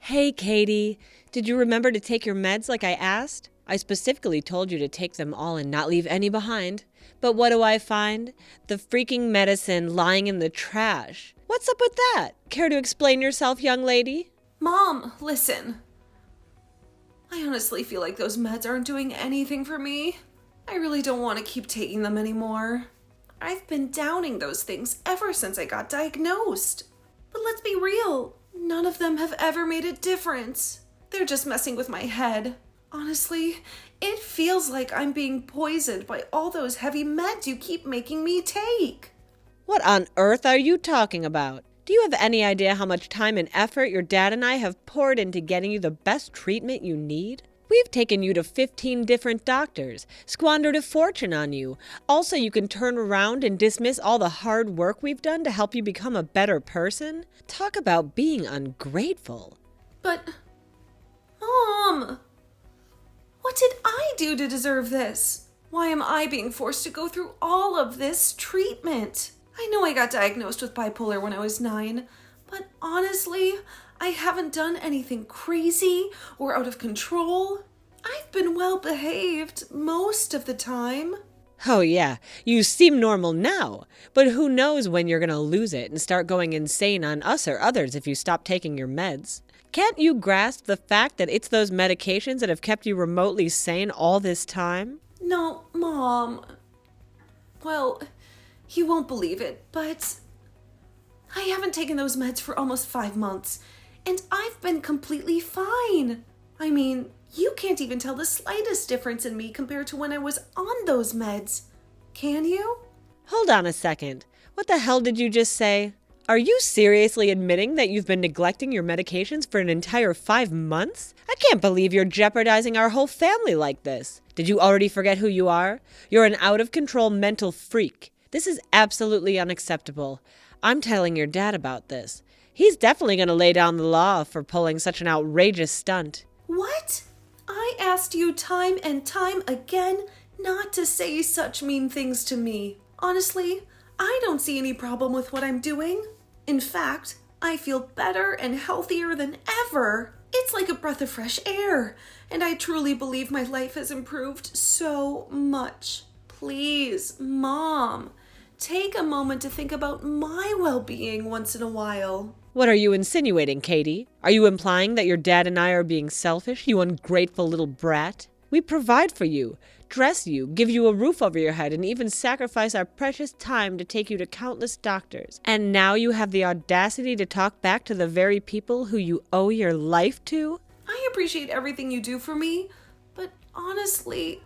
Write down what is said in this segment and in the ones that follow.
Hey, Katie, did you remember to take your meds like I asked? I specifically told you to take them all and not leave any behind. But what do I find? The freaking medicine lying in the trash. What's up with that? Care to explain yourself, young lady? Mom, listen. I honestly feel like those meds aren't doing anything for me. I really don't want to keep taking them anymore. I've been downing those things ever since I got diagnosed. But let's be real, none of them have ever made a difference. They're just messing with my head. Honestly, it feels like I'm being poisoned by all those heavy meds you keep making me take. What on earth are you talking about? Do you have any idea how much time and effort your dad and I have poured into getting you the best treatment you need? We've taken you to 15 different doctors, squandered a fortune on you. Also, you can turn around and dismiss all the hard work we've done to help you become a better person? Talk about being ungrateful. But, Mom, what did I do to deserve this? Why am I being forced to go through all of this treatment? I know I got diagnosed with bipolar when I was 9, but honestly, I haven't done anything crazy or out of control. I've been well behaved most of the time. Oh yeah, you seem normal now, but who knows when you're gonna lose it and start going insane on us or others if you stop taking your meds. Can't you grasp the fact that it's those medications that have kept you remotely sane all this time? No, Mom. Well, you won't believe it, but I haven't taken those meds for almost 5 months, and I've been completely fine. I mean, you can't even tell the slightest difference in me compared to when I was on those meds. Can you? Hold on a second. What the hell did you just say? Are you seriously admitting that you've been neglecting your medications for an entire 5 months? I can't believe you're jeopardizing our whole family like this. Did you already forget who you are? You're an out-of-control mental freak. This is absolutely unacceptable. I'm telling your dad about this. He's definitely going to lay down the law for pulling such an outrageous stunt. What? I asked you time and time again not to say such mean things to me. Honestly, I don't see any problem with what I'm doing. In fact, I feel better and healthier than ever. It's like a breath of fresh air, and I truly believe my life has improved so much. Please, Mom, take a moment to think about my well-being once in a while. What are you insinuating, Katie? Are you implying that your dad and I are being selfish, you ungrateful little brat? We provide for you, dress you, give you a roof over your head, and even sacrifice our precious time to take you to countless doctors. And now you have the audacity to talk back to the very people who you owe your life to? I appreciate everything you do for me, but honestly,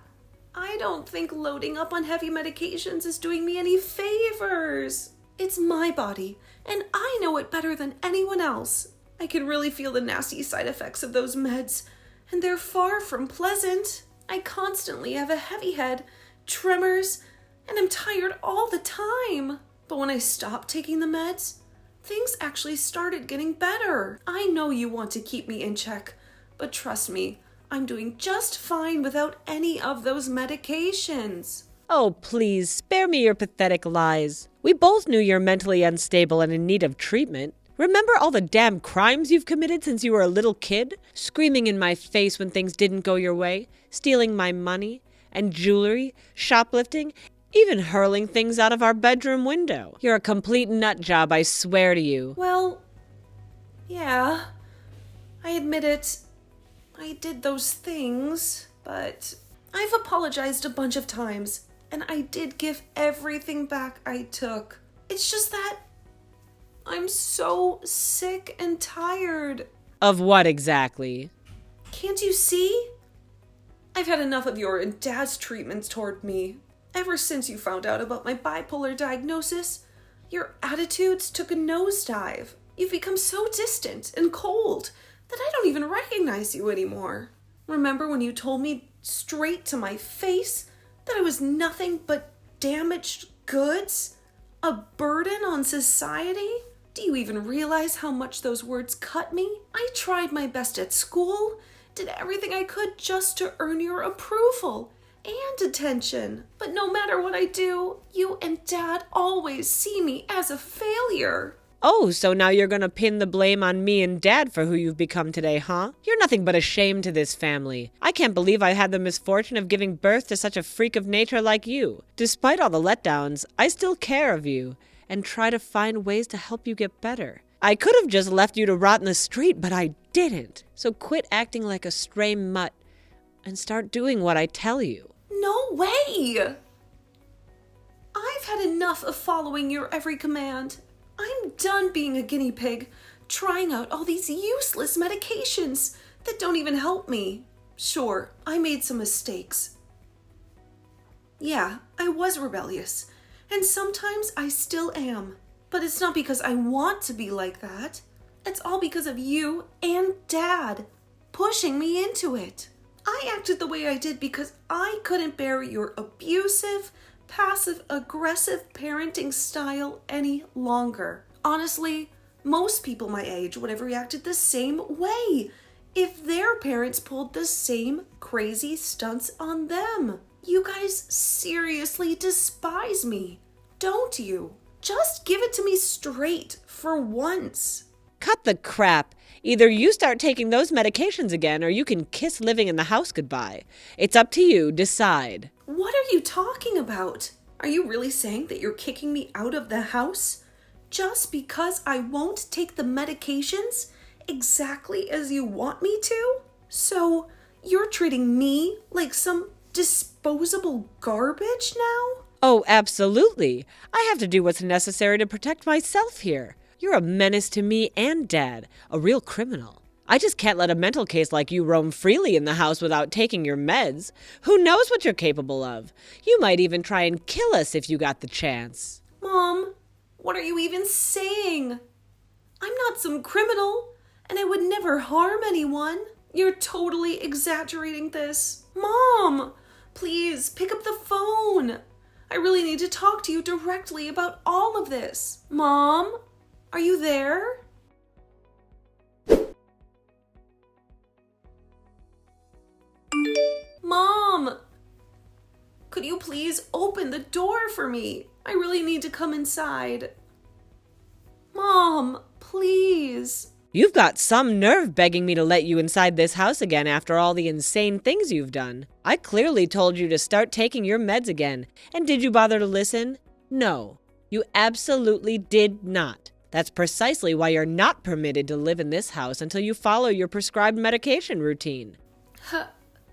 I don't think loading up on heavy medications is doing me any favors. It's my body, and I know it better than anyone else. I can really feel the nasty side effects of those meds, and they're far from pleasant. I constantly have a heavy head, tremors, and I'm tired all the time. But when I stopped taking the meds, things actually started getting better. I know you want to keep me in check, but trust me, I'm doing just fine without any of those medications. Oh, please, spare me your pathetic lies. We both knew you're mentally unstable and in need of treatment. Remember all the damn crimes you've committed since you were a little kid? Screaming in my face when things didn't go your way, stealing my money and jewelry, shoplifting, even hurling things out of our bedroom window. You're a complete nut job, I swear to you. Well, yeah, I admit it. I did those things, but I've apologized a bunch of times, and I did give everything back I took. It's just that I'm so sick and tired. Of what exactly? Can't you see? I've had enough of your and Dad's treatments toward me. Ever since you found out about my bipolar diagnosis, your attitudes took a nosedive. You've become so distant and cold that I don't even recognize you anymore. Remember when you told me straight to my face that I was nothing but damaged goods? A burden on society? Do you even realize how much those words cut me? I tried my best at school, did everything I could just to earn your approval and attention. But no matter what I do, you and Dad always see me as a failure. Oh, so now you're gonna pin the blame on me and Dad for who you've become today, huh? You're nothing but a shame to this family. I can't believe I had the misfortune of giving birth to such a freak of nature like you. Despite all the letdowns, I still care of you and try to find ways to help you get better. I could have just left you to rot in the street, but I didn't. So quit acting like a stray mutt and start doing what I tell you. No way! I've had enough of following your every command. I'm done being a guinea pig, trying out all these useless medications that don't even help me. Sure, I made some mistakes. Yeah, I was rebellious, and sometimes I still am. But it's not because I want to be like that. It's all because of you and Dad pushing me into it. I acted the way I did because I couldn't bear your abusive, passive-aggressive parenting style any longer. Honestly, most people my age would have reacted the same way if their parents pulled the same crazy stunts on them. You guys seriously despise me, don't you? Just give it to me straight for once. Cut the crap. Either you start taking those medications again or you can kiss living in the house goodbye. It's up to you. Decide. What are you talking about? Are you really saying that you're kicking me out of the house just because I won't take the medications exactly as you want me to? So you're treating me like some disposable garbage now? Oh, absolutely. I have to do what's necessary to protect myself here. You're a menace to me and Dad, a real criminal. I just can't let a mental case like you roam freely in the house without taking your meds. Who knows what you're capable of? You might even try and kill us if you got the chance. Mom, what are you even saying? I'm not some criminal, and I would never harm anyone. You're totally exaggerating this. Mom, please pick up the phone. I really need to talk to you directly about all of this. Mom, are you there? Mom, could you please open the door for me? I really need to come inside. Mom, please. You've got some nerve begging me to let you inside this house again after all the insane things you've done. I clearly told you to start taking your meds again. And did you bother to listen? No, you absolutely did not. That's precisely why you're not permitted to live in this house until you follow your prescribed medication routine.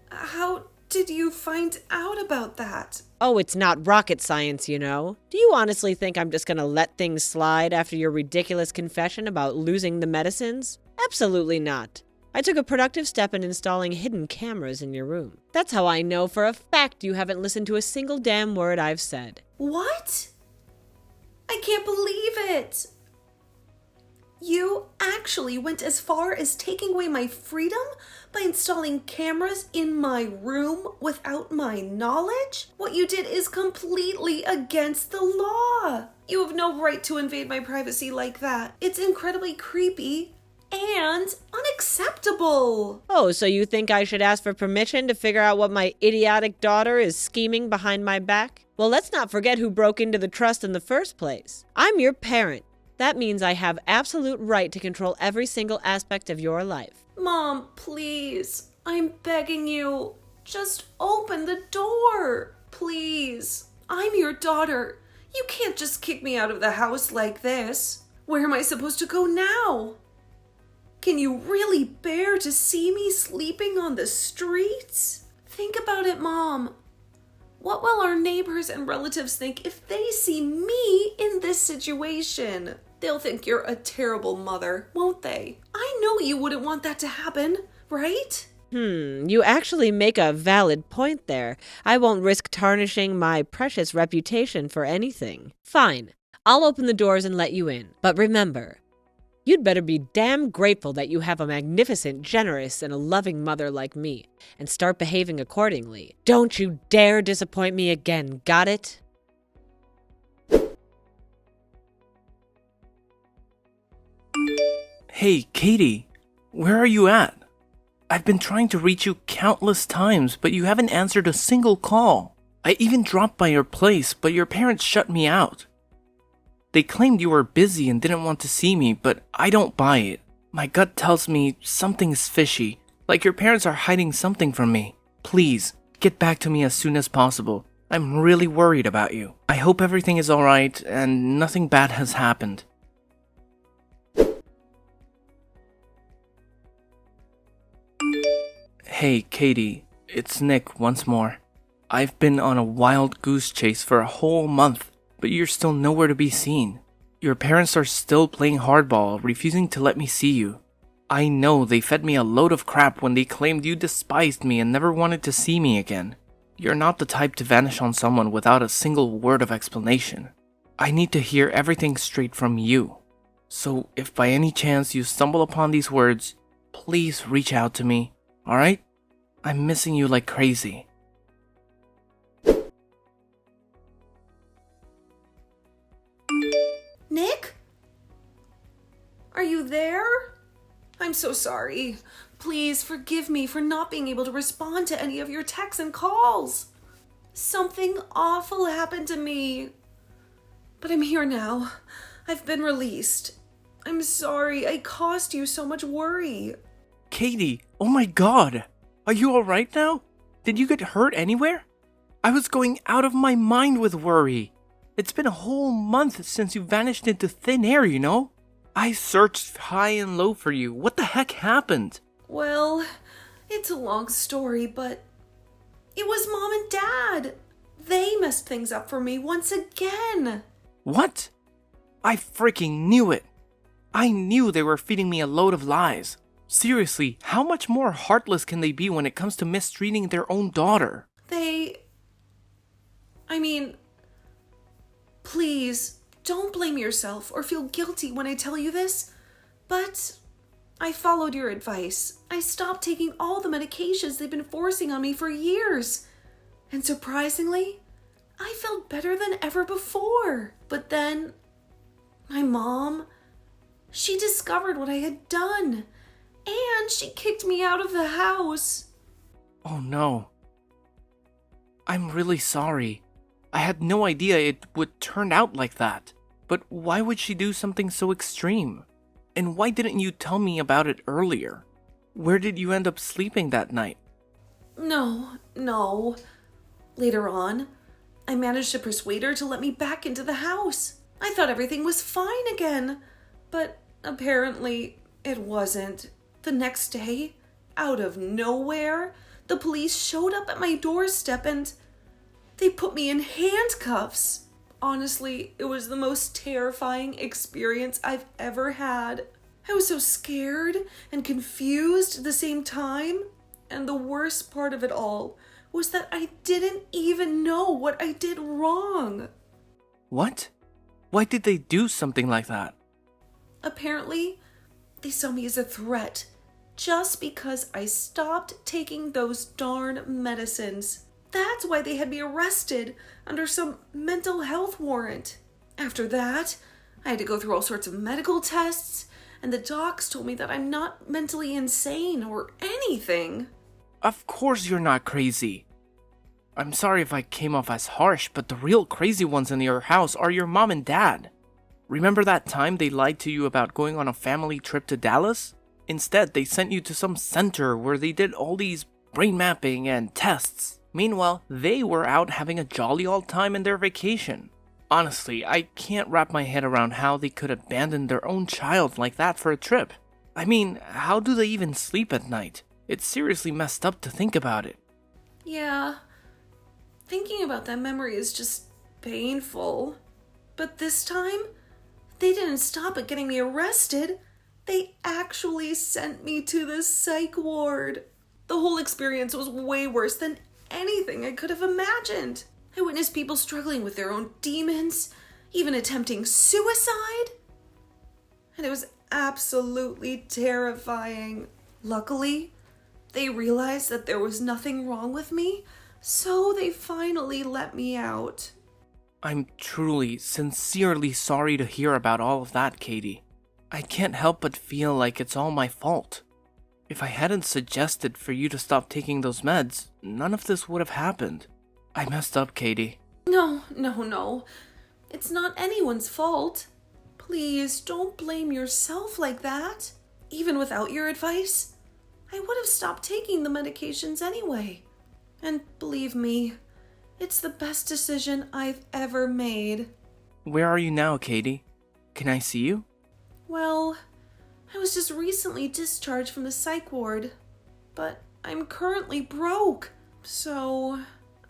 How did you find out about that? Oh, it's not rocket science, you know. Do you honestly think I'm just gonna let things slide after your ridiculous confession about losing the medicines? Absolutely not. I took a productive step in installing hidden cameras in your room. That's how I know for a fact you haven't listened to a single damn word I've said. What? I can't believe it. You actually went as far as taking away my freedom by installing cameras in my room without my knowledge? What you did is completely against the law. You have no right to invade my privacy like that. It's incredibly creepy and unacceptable. Oh, so you think I should ask for permission to figure out what my idiotic daughter is scheming behind my back? Well, let's not forget who broke into the trust in the first place. I'm your parent. That means I have absolute right to control every single aspect of your life. Mom, please. I'm begging you. Just open the door. Please. I'm your daughter. You can't just kick me out of the house like this. Where am I supposed to go now? Can you really bear to see me sleeping on the streets? Think about it, Mom. What will our neighbors and relatives think if they see me in this situation? They'll think you're a terrible mother, won't they? I know you wouldn't want that to happen, right? You actually make a valid point there. I won't risk tarnishing my precious reputation for anything. Fine, I'll open the doors and let you in. But remember, you'd better be damn grateful that you have a magnificent, generous, and a loving mother like me, and start behaving accordingly. Don't you dare disappoint me again, got it? Hey, Katie, where are you at? I've been trying to reach you countless times, but you haven't answered a single call. I even dropped by your place, but your parents shut me out. They claimed you were busy and didn't want to see me, but I don't buy it. My gut tells me something's fishy, like your parents are hiding something from me. Please, get back to me as soon as possible. I'm really worried about you. I hope everything is alright and nothing bad has happened. Hey, Katie, it's Nick once more. I've been on a wild goose chase for a whole month, but you're still nowhere to be seen. Your parents are still playing hardball, refusing to let me see you. I know they fed me a load of crap when they claimed you despised me and never wanted to see me again. You're not the type to vanish on someone without a single word of explanation. I need to hear everything straight from you. So if by any chance you stumble upon these words, please reach out to me, alright? I'm missing you like crazy. Nick? Are you there? I'm so sorry. Please forgive me for not being able to respond to any of your texts and calls. Something awful happened to me. But I'm here now. I've been released. I'm sorry I caused you so much worry. Katie, oh my god! Are you alright now? Did you get hurt anywhere? I was going out of my mind with worry. It's been a whole month since you vanished into thin air, you know? I searched high and low for you. What the heck happened? Well, it's a long story, but it was Mom and Dad. They messed things up for me once again. What? I freaking knew it. I knew they were feeding me a load of lies. Seriously, how much more heartless can they be when it comes to mistreating their own daughter? Please, don't blame yourself or feel guilty when I tell you this, but I followed your advice. I stopped taking all the medications they've been forcing on me for years. And surprisingly, I felt better than ever before. But then, my mom, she discovered what I had done, and she kicked me out of the house. Oh no. I'm really sorry. I had no idea it would turn out like that. But why would she do something so extreme? And why didn't you tell me about it earlier? Where did you end up sleeping that night? No. Later on, I managed to persuade her to let me back into the house. I thought everything was fine again, but apparently it wasn't. The next day, out of nowhere, the police showed up at my doorstep and they put me in handcuffs. Honestly, it was the most terrifying experience I've ever had. I was so scared and confused at the same time. And the worst part of it all was that I didn't even know what I did wrong. What? Why did they do something like that? Apparently, they saw me as a threat just because I stopped taking those darn medicines. That's why they had me arrested under some mental health warrant. After that, I had to go through all sorts of medical tests, and the docs told me that I'm not mentally insane or anything. Of course you're not crazy. I'm sorry if I came off as harsh, but the real crazy ones in your house are your mom and dad. Remember that time they lied to you about going on a family trip to Dallas? Instead, they sent you to some center where they did all these brain mapping and tests. Meanwhile, they were out having a jolly old time in their vacation. Honestly, I can't wrap my head around how they could abandon their own child like that for a trip. I mean, how do they even sleep at night? It's seriously messed up to think about it. Yeah, thinking about that memory is just painful. But this time, they didn't stop at getting me arrested. They actually sent me to the psych ward. The whole experience was way worse than anything I could have imagined. I witnessed people struggling with their own demons, even attempting suicide. And it was absolutely terrifying. Luckily, they realized that there was nothing wrong with me, so they finally let me out. I'm truly, sincerely sorry to hear about all of that, Katie. I can't help but feel like it's all my fault. If I hadn't suggested for you to stop taking those meds, none of this would have happened. I messed up, Katie. No. It's not anyone's fault. Please don't blame yourself like that. Even without your advice, I would have stopped taking the medications anyway. And believe me, it's the best decision I've ever made. Where are you now, Katie? Can I see you? Well, I was just recently discharged from the psych ward, but I'm currently broke, so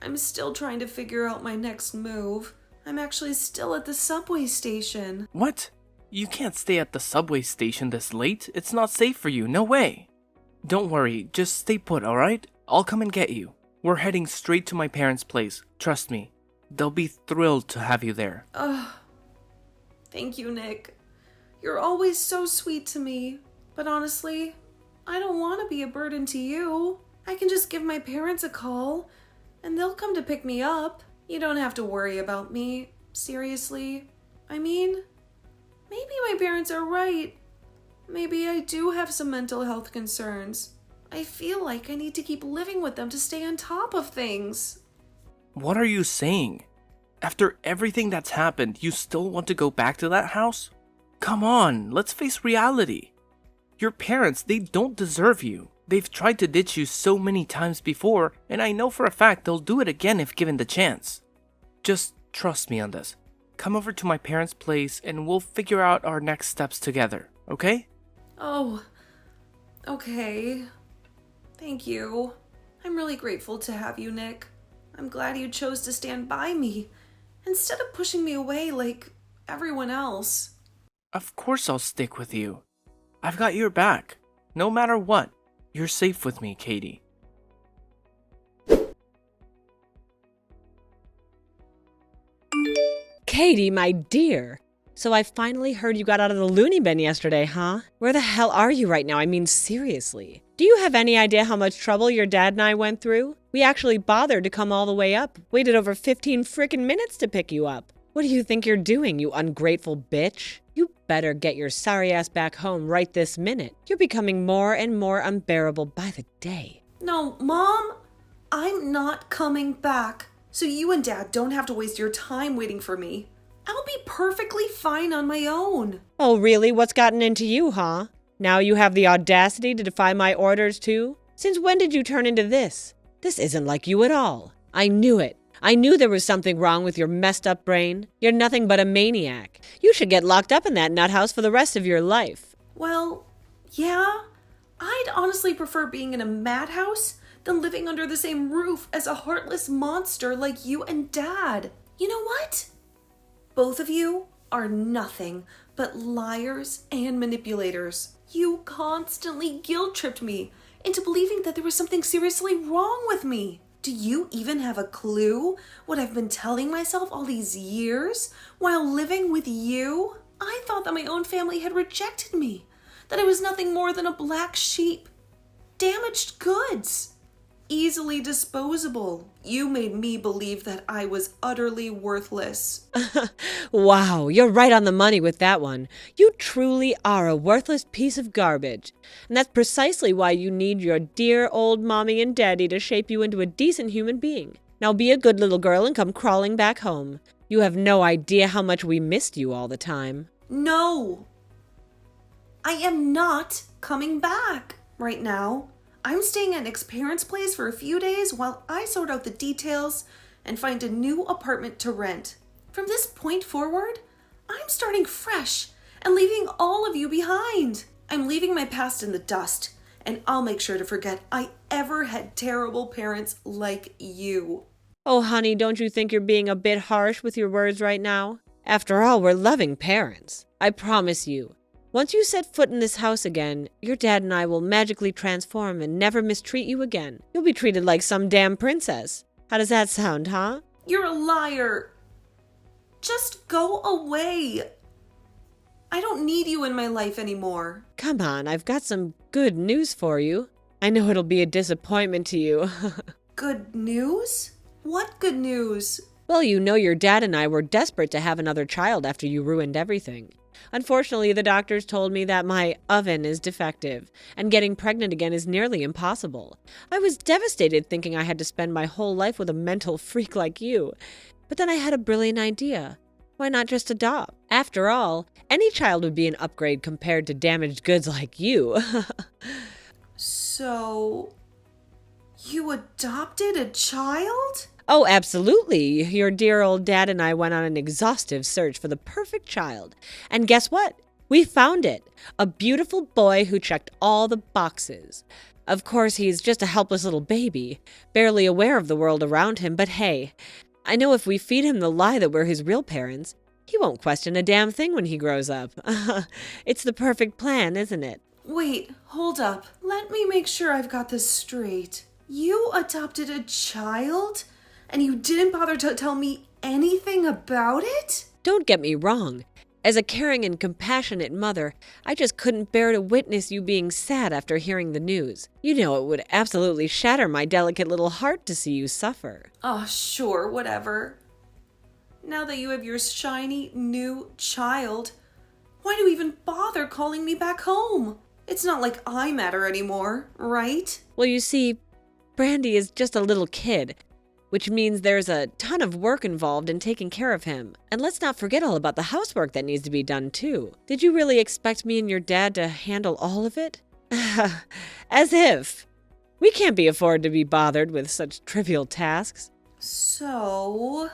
I'm still trying to figure out my next move. I'm actually still at the subway station. What? You can't stay at the subway station this late. It's not safe for you. No way. Don't worry. Just stay put, alright? I'll come and get you. We're heading straight to my parents' place. Trust me. They'll be thrilled to have you there. Thank you, Nick. You're always so sweet to me. But honestly, I don't want to be a burden to you. I can just give my parents a call, and they'll come to pick me up. You don't have to worry about me. Seriously. I mean, maybe my parents are right. Maybe I do have some mental health concerns. I feel like I need to keep living with them to stay on top of things. What are you saying? After everything that's happened, you still want to go back to that house? Come on, let's face reality. Your parents, they don't deserve you. They've tried to ditch you so many times before, and I know for a fact they'll do it again if given the chance. Just trust me on this. Come over to my parents' place and we'll figure out our next steps together, okay? Oh, okay. Thank you. I'm really grateful to have you, Nick. I'm glad you chose to stand by me instead of pushing me away like everyone else. Of course I'll stick with you. I've got your back. No matter what, you're safe with me, Katie. Katie, my dear. So I finally heard you got out of the loony bin yesterday, huh? Where the hell are you right now? I mean, seriously. Do you have any idea how much trouble your dad and I went through? We actually bothered to come all the way up. Waited over 15 frickin' minutes to pick you up. What do you think you're doing, you ungrateful bitch? You better get your sorry ass back home right this minute. You're becoming more and more unbearable by the day. No, Mom, I'm not coming back. So you and Dad don't have to waste your time waiting for me. I'll be perfectly fine on my own. Oh, really? What's gotten into you, huh? Now you have the audacity to defy my orders, too? Since when did you turn into this? This isn't like you at all. I knew it. I knew there was something wrong with your messed up brain. You're nothing but a maniac. You should get locked up in that nut house for the rest of your life. Well, yeah. I'd honestly prefer being in a madhouse than living under the same roof as a heartless monster like you and Dad. You know what? Both of you are nothing but liars and manipulators. You constantly guilt-tripped me into believing that there was something seriously wrong with me. Do you even have a clue what I've been telling myself all these years while living with you? I thought that my own family had rejected me, that I was nothing more than a black sheep, damaged goods, easily disposable. You made me believe that I was utterly worthless. Wow, you're right on the money with that one. You truly are a worthless piece of garbage. And that's precisely why you need your dear old mommy and daddy to shape you into a decent human being. Now be a good little girl and come crawling back home. You have no idea how much we missed you all the time. No! I am not coming back right now. I'm staying at Nick's parents' place for a few days while I sort out the details and find a new apartment to rent. From this point forward, I'm starting fresh and leaving all of you behind. I'm leaving my past in the dust, and I'll make sure to forget I ever had terrible parents like you. Oh, honey, don't you think you're being a bit harsh with your words right now? After all, we're loving parents. I promise you. Once you set foot in this house again, your dad and I will magically transform and never mistreat you again. You'll be treated like some damn princess. How does that sound, huh? You're a liar. Just go away. I don't need you in my life anymore. Come on, I've got some good news for you. I know it'll be a disappointment to you. Good news? What good news? Well, you know your dad and I were desperate to have another child after you ruined everything. Unfortunately, the doctors told me that my oven is defective, and getting pregnant again is nearly impossible. I was devastated thinking I had to spend my whole life with a mental freak like you. But then I had a brilliant idea. Why not just adopt? After all, any child would be an upgrade compared to damaged goods like you. So, you adopted a child? Oh, absolutely. Your dear old dad and I went on an exhaustive search for the perfect child. And guess what? We found it. A beautiful boy who checked all the boxes. Of course, he's just a helpless little baby, barely aware of the world around him, but hey, I know if we feed him the lie that we're his real parents, he won't question a damn thing when he grows up. It's the perfect plan, isn't it? Wait, hold up. Let me make sure I've got this straight. You adopted a child? And you didn't bother to tell me anything about it? Don't get me wrong. As a caring and compassionate mother, I just couldn't bear to witness you being sad after hearing the news. You know it would absolutely shatter my delicate little heart to see you suffer. Oh, sure, whatever. Now that you have your shiny new child, why do you even bother calling me back home? It's not like I matter anymore, right? Well, you see, Brandy is just a little kid, which means there's a ton of work involved in taking care of him. And let's not forget all about the housework that needs to be done, too. Did you really expect me and your dad to handle all of it? As if. We can't be afforded to be bothered with such trivial tasks. So,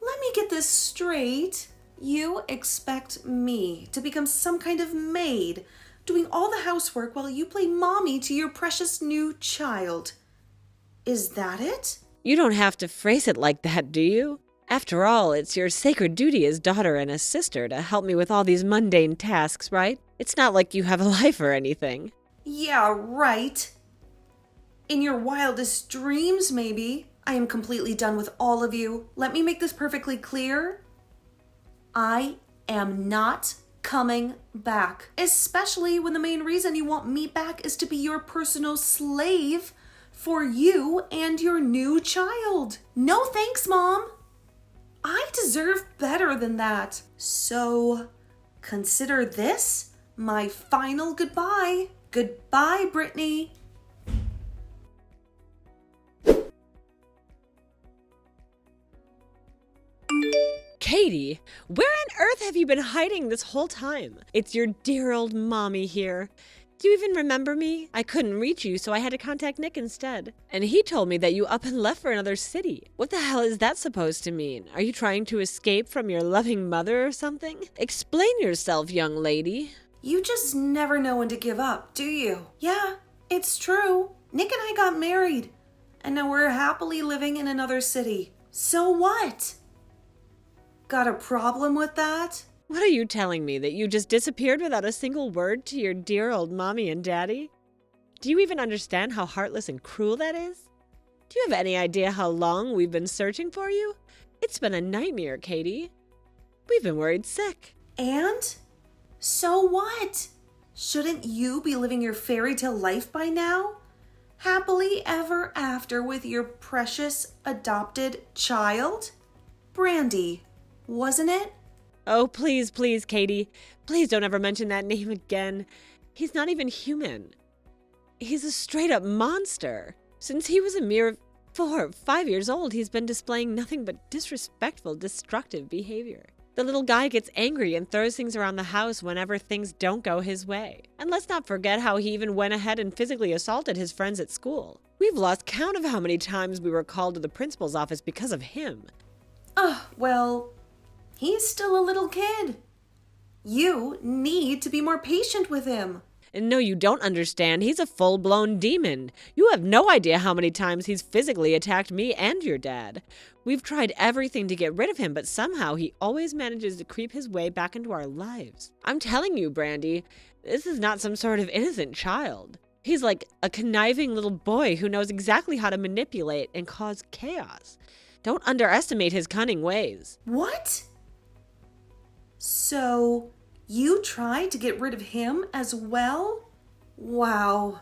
let me get this straight. You expect me to become some kind of maid, doing all the housework while you play mommy to your precious new child. Is that it? You don't have to phrase it like that, do you? After all, it's your sacred duty as daughter and as sister to help me with all these mundane tasks, right? It's not like you have a life or anything. Yeah, right. In your wildest dreams, maybe. I am completely done with all of you. Let me make this perfectly clear. I am not coming back. Especially when the main reason you want me back is to be your personal slave for you and your new child. No thanks, Mom. I deserve better than that. So, consider this my final goodbye. Goodbye, Brittany. Katie, where on earth have you been hiding this whole time? It's your dear old mommy here. Do you even remember me? I couldn't reach you, so I had to contact Nick instead. And he told me that you up and left for another city. What the hell is that supposed to mean? Are you trying to escape from your loving mother or something? Explain yourself, young lady. You just never know when to give up, do you? Yeah, it's true. Nick and I got married, and now we're happily living in another city. So what? Got a problem with that? What are you telling me, that you just disappeared without a single word to your dear old mommy and daddy? Do you even understand how heartless and cruel that is? Do you have any idea how long we've been searching for you? It's been a nightmare, Katie. We've been worried sick. And? So what? Shouldn't you be living your fairy tale life by now? Happily ever after with your precious adopted child? Brandy, wasn't it? Oh, please, please, Katie. Please don't ever mention that name again. He's not even human. He's a straight-up monster. Since he was a mere 4 or 5 years old, he's been displaying nothing but disrespectful, destructive behavior. The little guy gets angry and throws things around the house whenever things don't go his way. And let's not forget how he even went ahead and physically assaulted his friends at school. We've lost count of how many times we were called to the principal's office because of him. Well, he's still a little kid. You need to be more patient with him. And no, you don't understand. He's a full-blown demon. You have no idea how many times he's physically attacked me and your dad. We've tried everything to get rid of him, but somehow he always manages to creep his way back into our lives. I'm telling you, Brandy, this is not some sort of innocent child. He's like a conniving little boy who knows exactly how to manipulate and cause chaos. Don't underestimate his cunning ways. What? So, you tried to get rid of him as well? Wow.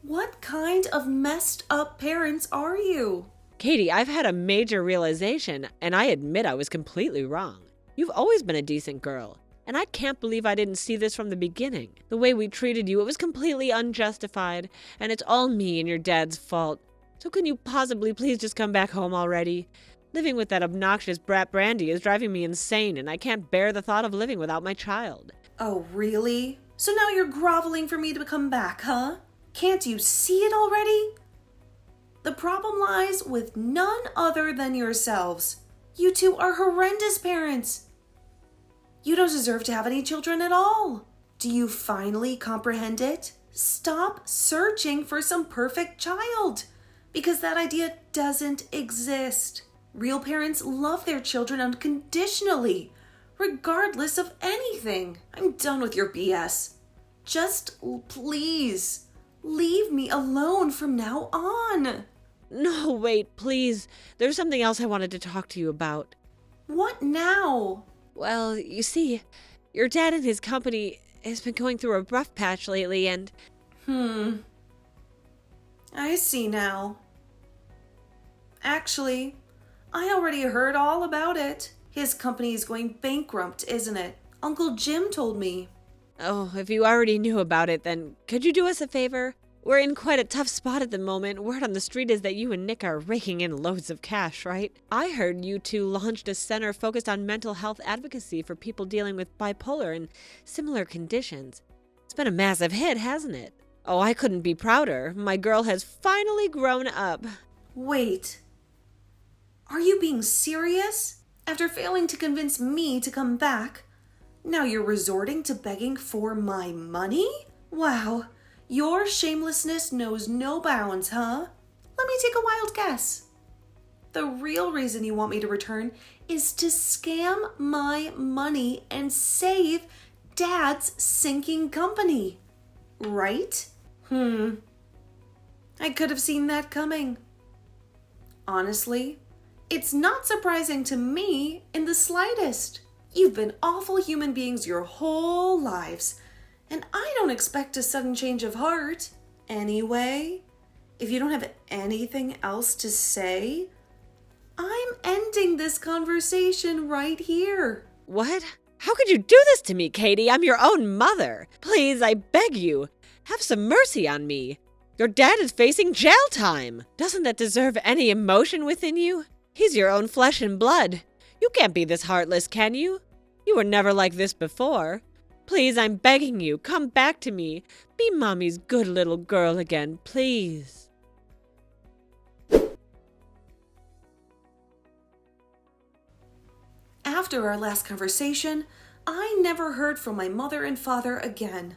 What kind of messed up parents are you? Katie, I've had a major realization, and I admit I was completely wrong. You've always been a decent girl, and I can't believe I didn't see this from the beginning. The way we treated you, it was completely unjustified, and it's all me and your dad's fault. So can you possibly please just come back home already? Living with that obnoxious brat Brandy is driving me insane, and I can't bear the thought of living without my child. Oh, really? So now you're groveling for me to come back, huh? Can't you see it already? The problem lies with none other than yourselves. You two are horrendous parents. You don't deserve to have any children at all. Do you finally comprehend it? Stop searching for some perfect child, because that idea doesn't exist. Real parents love their children unconditionally, regardless of anything. I'm done with your BS. Just please leave me alone from now on. No, wait, please. There's something else I wanted to talk to you about. What now? Well, you see, your dad and his company has been going through a rough patch lately, and... I see now. Actually, I already heard all about it. His company is going bankrupt, isn't it? Uncle Jim told me. Oh, if you already knew about it, then could you do us a favor? We're in quite a tough spot at the moment. Word on the street is that you and Nick are raking in loads of cash, right? I heard you two launched a center focused on mental health advocacy for people dealing with bipolar and similar conditions. It's been a massive hit, hasn't it? Oh, I couldn't be prouder. My girl has finally grown up. Wait. Are you being serious? After failing to convince me to come back, now you're resorting to begging for my money? Wow. Your shamelessness knows no bounds, huh? Let me take a wild guess. The real reason you want me to return is to scam my money and save Dad's sinking company. Right? I could have seen that coming. Honestly, it's not surprising to me in the slightest. You've been awful human beings your whole lives, and I don't expect a sudden change of heart. Anyway, if you don't have anything else to say, I'm ending this conversation right here. What? How could you do this to me, Katie? I'm your own mother. Please, I beg you, have some mercy on me. Your dad is facing jail time. Doesn't that deserve any emotion within you? He's your own flesh and blood. You can't be this heartless, can you? You were never like this before. Please, I'm begging you, come back to me. Be Mommy's good little girl again, please. After our last conversation, I never heard from my mother and father again.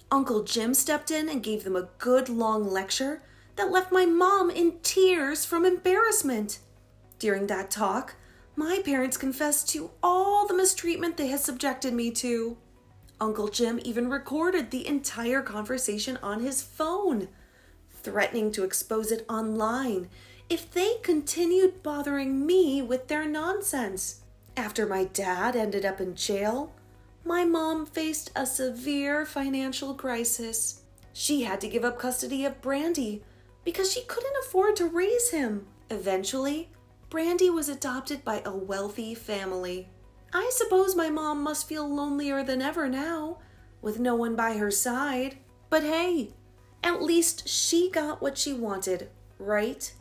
Uncle Jim stepped in and gave them a good long lecture that left my mom in tears from embarrassment. During that talk, my parents confessed to all the mistreatment they had subjected me to. Uncle Jim even recorded the entire conversation on his phone, threatening to expose it online if they continued bothering me with their nonsense. After my dad ended up in jail, my mom faced a severe financial crisis. She had to give up custody of Brandy because she couldn't afford to raise him. Eventually, Brandy was adopted by a wealthy family. I suppose my mom must feel lonelier than ever now, with no one by her side. But hey, at least she got what she wanted, right?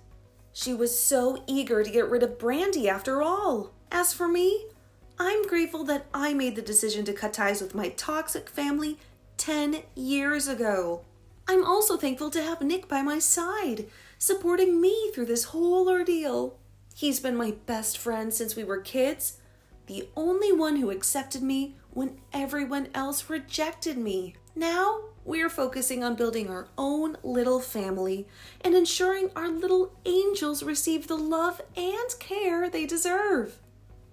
She was so eager to get rid of Brandy after all. As for me, I'm grateful that I made the decision to cut ties with my toxic family 10 years ago. I'm also thankful to have Nick by my side, supporting me through this whole ordeal. He's been my best friend since we were kids, the only one who accepted me when everyone else rejected me. Now, we're focusing on building our own little family and ensuring our little angels receive the love and care they deserve.